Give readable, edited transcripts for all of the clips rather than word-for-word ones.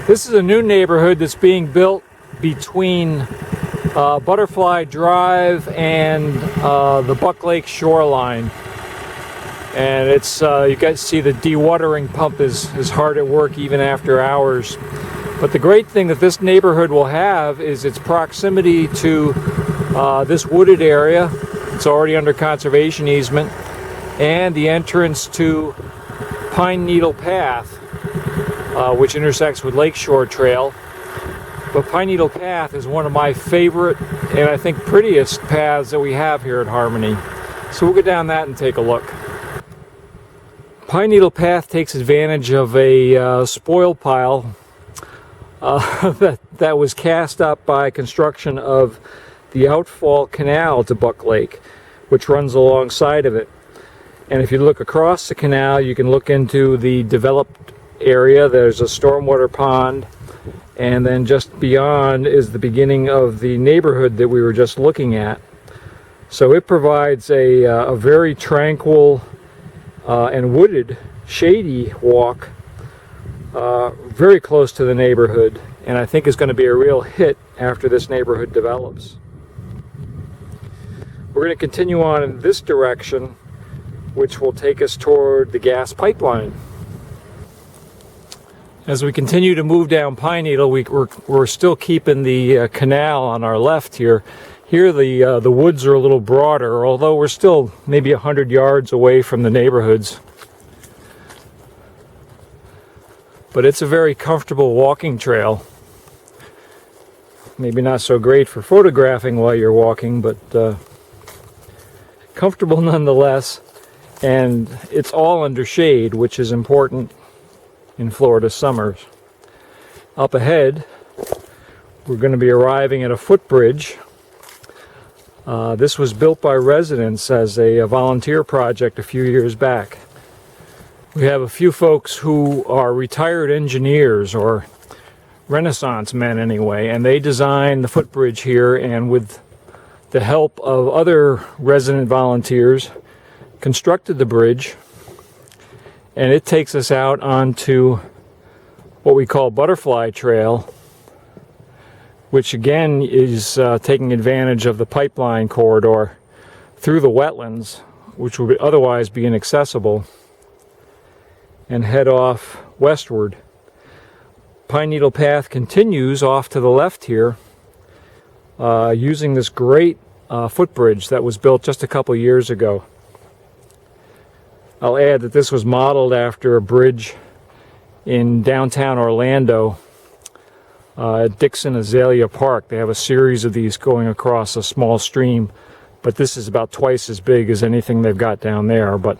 This is a new neighborhood that's being built between Butterfly Drive and the Buck Lake shoreline. And it's you guys see the dewatering pump is hard at work even after hours. But the great thing that this neighborhood will have is its proximity to this wooded area. It's already under conservation easement, and the entrance to Pine Needle Path, which intersects with Lakeshore Trail. But Pine Needle Path is one of my favorite and I think prettiest paths that we have here at Harmony. So we'll go down that and take a look. Pine Needle Path takes advantage of a spoil pile that was cast up by construction of the outfall canal to Buck Lake, which runs alongside of it. And if you look across the canal, you can look into the developed area. There's a stormwater pond, and then just beyond is the beginning of the neighborhood that we were just looking at. So it provides a very tranquil and wooded, shady walk very close to the neighborhood, and I think is going to be a real hit after this neighborhood develops. We're going to continue on in this direction, which will take us toward the gas pipeline. As we continue to move down Pine Needle, we're still keeping the canal on our left here. Here the woods are a little broader, although we're still maybe 100 yards away from the neighborhoods. But it's a very comfortable walking trail. Maybe not so great for photographing while you're walking, but comfortable nonetheless. And it's all under shade, which is important in Florida summers. Up ahead, we're going to be arriving at a footbridge. This was built by residents as a volunteer project a few years back. We have a few folks who are retired engineers, or Renaissance men anyway, and they designed the footbridge here, and with the help of other resident volunteers, constructed the bridge. And it takes us out onto what we call Butterfly Trail, which again is taking advantage of the pipeline corridor through the wetlands, which would otherwise be inaccessible, and head off westward. Pine Needle Path continues off to the left here, using this great footbridge that was built just a couple years ago. I'll add that this was modeled after a bridge in downtown Orlando at Dixon Azalea Park. They have a series of these going across a small stream, but this is about twice as big as anything they've got down there. But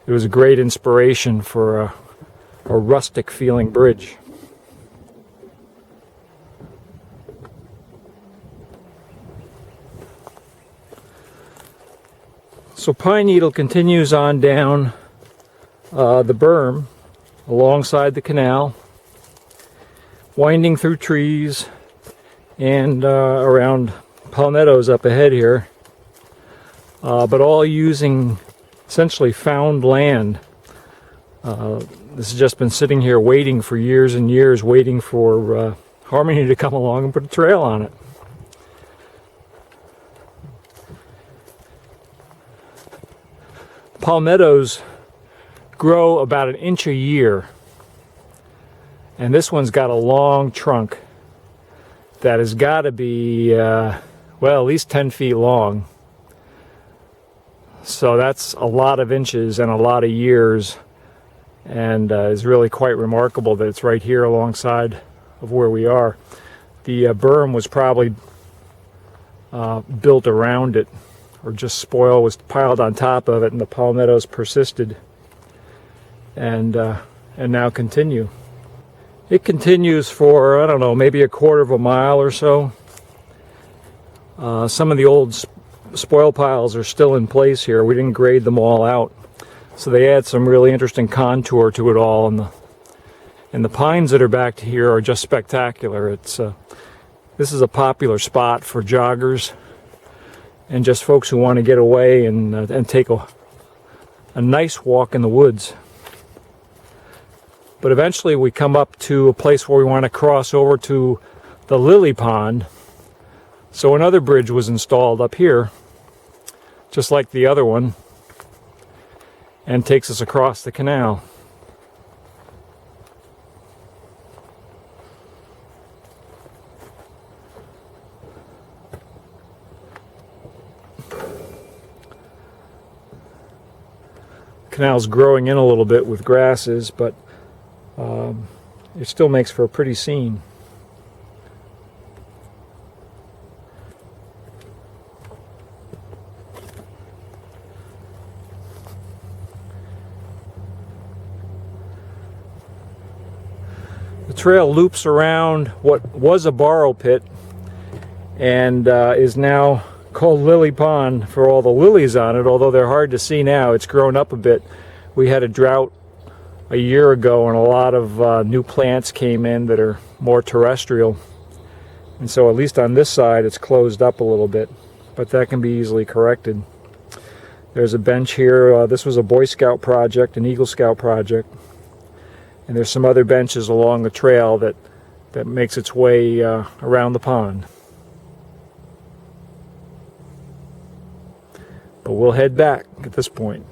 it was a great inspiration for a rustic feeling bridge. So Pine Needle continues on down the berm alongside the canal, winding through trees and around palmettos up ahead here, but all using essentially found land. This has just been sitting here waiting for years and years, waiting for Harmony to come along and put a trail on it. Palmettos grow about an inch a year, and this one's got a long trunk that has got to be well, at least 10 feet long. So that's a lot of inches and a lot of years, and is really quite remarkable that it's right here alongside of where we are. The berm was probably built around it, or just spoil was piled on top of it, and the palmettos persisted and now continue. It continues for, I don't know, maybe a quarter of a mile or so. Some of the old spoil piles are still in place here. We didn't grade them all out, so they add some really interesting contour to it all, and the pines that are back here are just spectacular. This is a popular spot for joggers and just folks who want to get away and take a nice walk in the woods. But eventually we come up to a place where we want to cross over to the lily pond. So another bridge was installed up here, just like the other one, and takes us across the canal. Canal's growing in a little bit with grasses, but it still makes for a pretty scene. The trail loops around what was a borrow pit and is now called Lily Pond for all the lilies on it, although they're hard to see now. It's grown up a bit. We had a drought a year ago and a lot of new plants came in that are more terrestrial, and so at least on this side it's closed up a little bit, but that can be easily corrected. There's a bench here. This was a Boy Scout project, an Eagle Scout project, and there's some other benches along the trail that makes its way around the pond. But we'll head back at this point.